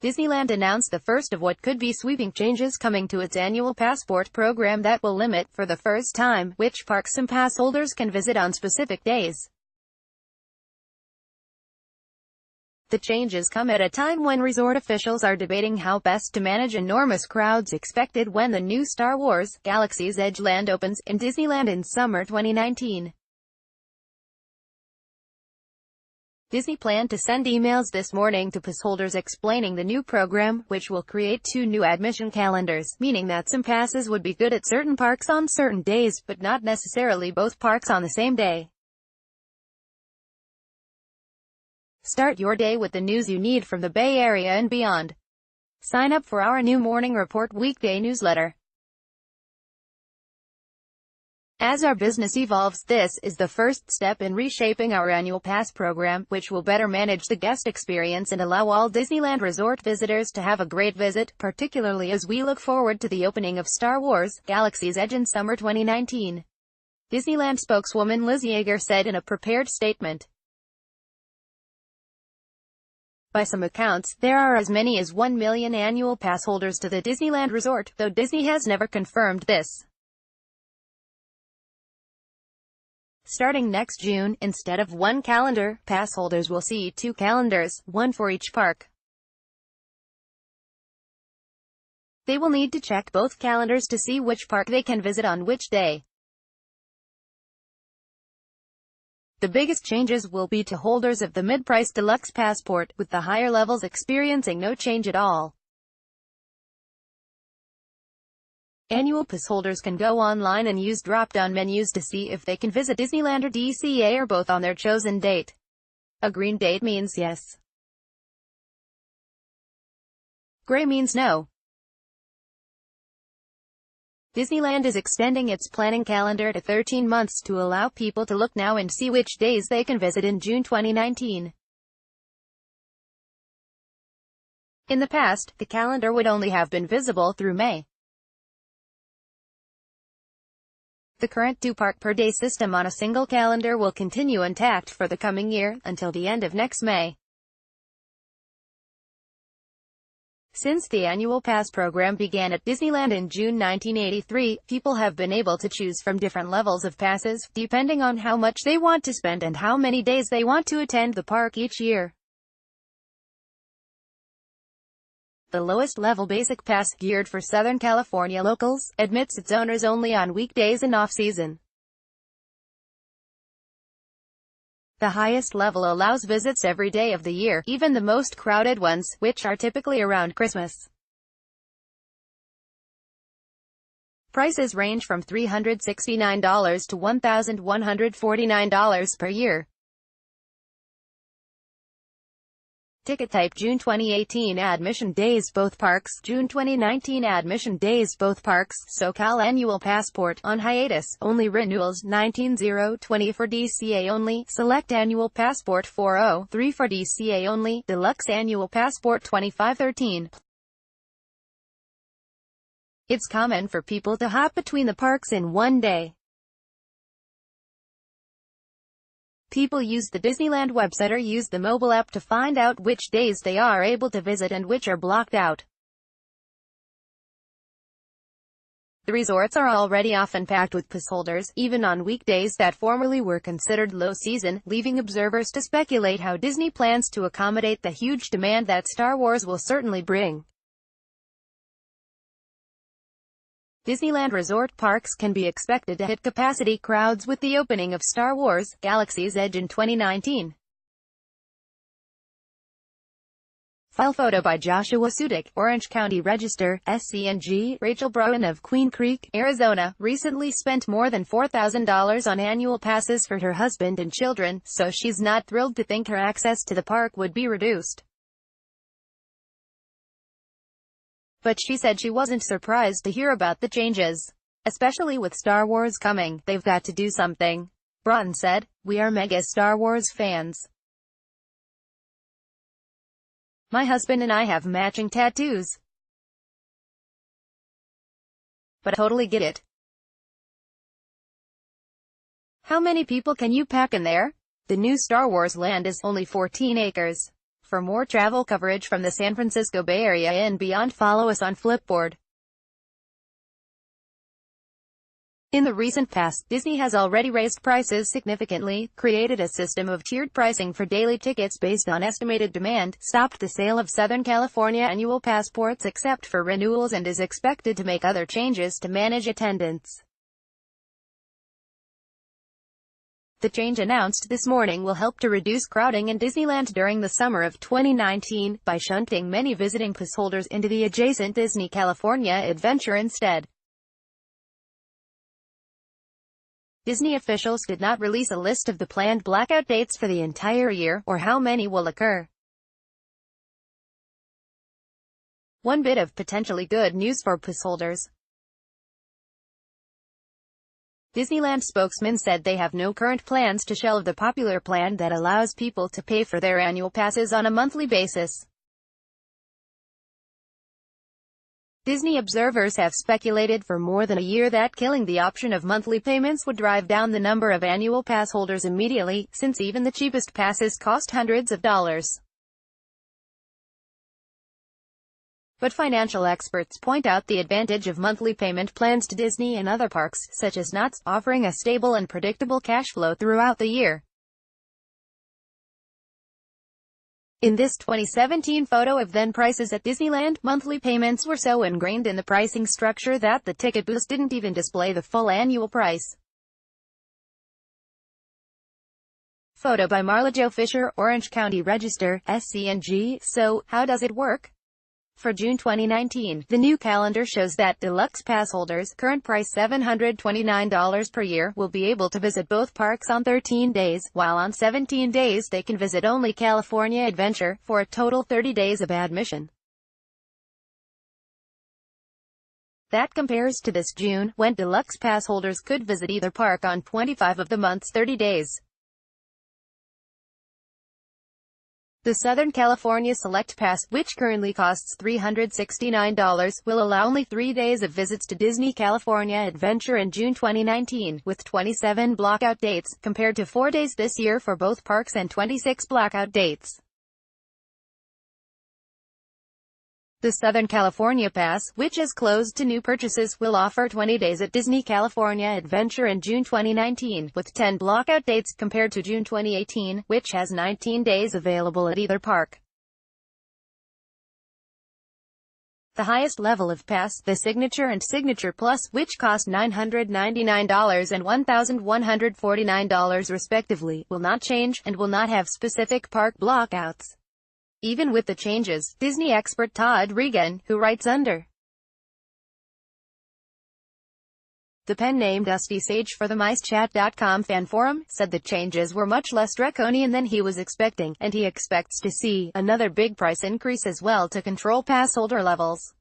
Disneyland announced the first of what could be sweeping changes coming to its annual passport program that will limit, for the first time, which parks some pass holders can visit on specific days. The changes come at a time when resort officials are debating how best to manage enormous crowds expected when the new Star Wars: Galaxy's Edge land opens in Disneyland in summer 2019. Disney planned to send emails this morning to pass holders explaining the new program, which will create 2 new admission calendars, meaning that some passes would be good at certain parks on certain days, but not necessarily both parks on the same day. Start your day with the news you need from the Bay Area and beyond. Sign up for our new Morning Report weekday newsletter. As our business evolves, this is the first step in reshaping our annual pass program, which will better manage the guest experience and allow all Disneyland Resort visitors to have a great visit, particularly as we look forward to the opening of Star Wars: Galaxy's Edge in summer 2019. Disneyland spokeswoman Liz Yeager said in a prepared statement. By some accounts, there are as many as 1 million annual pass holders to the Disneyland Resort, though Disney has never confirmed this. Starting next June, instead of 1 calendar, pass holders will see 2 calendars, one for each park. They will need to check both calendars to see which park they can visit on which day. The biggest changes will be to holders of the mid-price deluxe passport, with the higher levels experiencing no change at all. Annual pass holders can go online and use drop-down menus to see if they can visit Disneyland or DCA or both on their chosen date. A green date means yes. Gray means no. Disneyland is extending its planning calendar to 13 months to allow people to look now and see which days they can visit in June 2019. In the past, the calendar would only have been visible through May. The current 2-park per day system on a single calendar will continue intact for the coming year, until the end of next May. Since the annual pass program began at Disneyland in June 1983, people have been able to choose from different levels of passes, depending on how much they want to spend and how many days they want to attend the park each year. The lowest level basic pass, geared for Southern California locals, admits its owners only on weekdays and off-season. The highest level allows visits every day of the year, even the most crowded ones, which are typically around Christmas. Prices range from $369 to $1,149 per year. Ticket type: June 2018 admission days both parks, June 2019 admission days both parks. SoCal annual passport on hiatus, only renewals 19/0/20 for DCA only. Select annual passport 4/03 for DCA only. Deluxe annual passport 25/13. It's common for people to hop between the parks in one day. People use the Disneyland website or use the mobile app to find out which days they are able to visit and which are blocked out. The resorts are already often packed with pass holders, even on weekdays that formerly were considered low season, leaving observers to speculate how Disney plans to accommodate the huge demand that Star Wars will certainly bring. Disneyland Resort parks can be expected to hit capacity crowds with the opening of Star Wars: Galaxy's Edge in 2019. File photo by Joshua Sudik, Orange County Register, SCNG. Rachel Brown of Queen Creek, Arizona, recently spent more than $4,000 on annual passes for her husband and children, so she's not thrilled to think her access to the park would be reduced. But she said she wasn't surprised to hear about the changes. Especially with Star Wars coming, they've got to do something. Broughton said, "We are mega Star Wars fans. My husband and I have matching tattoos. But I totally get it. How many people can you pack in there? The new Star Wars land is only 14 acres. For more travel coverage from the San Francisco Bay Area and beyond, follow us on Flipboard. In the recent past, Disney has already raised prices significantly, created a system of tiered pricing for daily tickets based on estimated demand, stopped the sale of Southern California annual passports except for renewals, and is expected to make other changes to manage attendance. The change announced this morning will help to reduce crowding in Disneyland during the summer of 2019, by shunting many visiting passholders into the adjacent Disney California Adventure instead. Disney officials did not release a list of the planned blackout dates for the entire year, or how many will occur. One bit of potentially good news for passholders. Disneyland spokesman said they have no current plans to shelve the popular plan that allows people to pay for their annual passes on a monthly basis. Disney observers have speculated for more than a year that killing the option of monthly payments would drive down the number of annual pass holders immediately, since even the cheapest passes cost hundreds of dollars. But financial experts point out the advantage of monthly payment plans to Disney and other parks, such as Knott's, offering a stable and predictable cash flow throughout the year. In this 2017 photo of then prices at Disneyland, monthly payments were so ingrained in the pricing structure that the ticket booth didn't even display the full annual price. Photo by Marla Jo Fisher, Orange County Register, SCNG. So, how does it work? For June 2019, the new calendar shows that deluxe pass holders, current price $729 per year, will be able to visit both parks on 13 days, while on 17 days they can visit only California Adventure, for a total 30 days of admission. That compares to this June, when deluxe pass holders could visit either park on 25 of the month's 30 days. The Southern California Select Pass, which currently costs $369, will allow only 3 days of visits to Disney California Adventure in June 2019, with 27 blackout dates, compared to 4 days this year for both parks and 26 blackout dates. The Southern California Pass, which is closed to new purchases, will offer 20 days at Disney California Adventure in June 2019, with 10 blackout dates, compared to June 2018, which has 19 days available at either park. The highest level of pass, the Signature and Signature Plus, which cost $999 and $1,149 respectively, will not change, and will not have specific park blockouts. Even with the changes, Disney expert Todd Regan, who writes under the pen name Dusty Sage for the MiceChat.com fan forum, said the changes were much less draconian than he was expecting, and he expects to see another big price increase as well to control pass holder levels.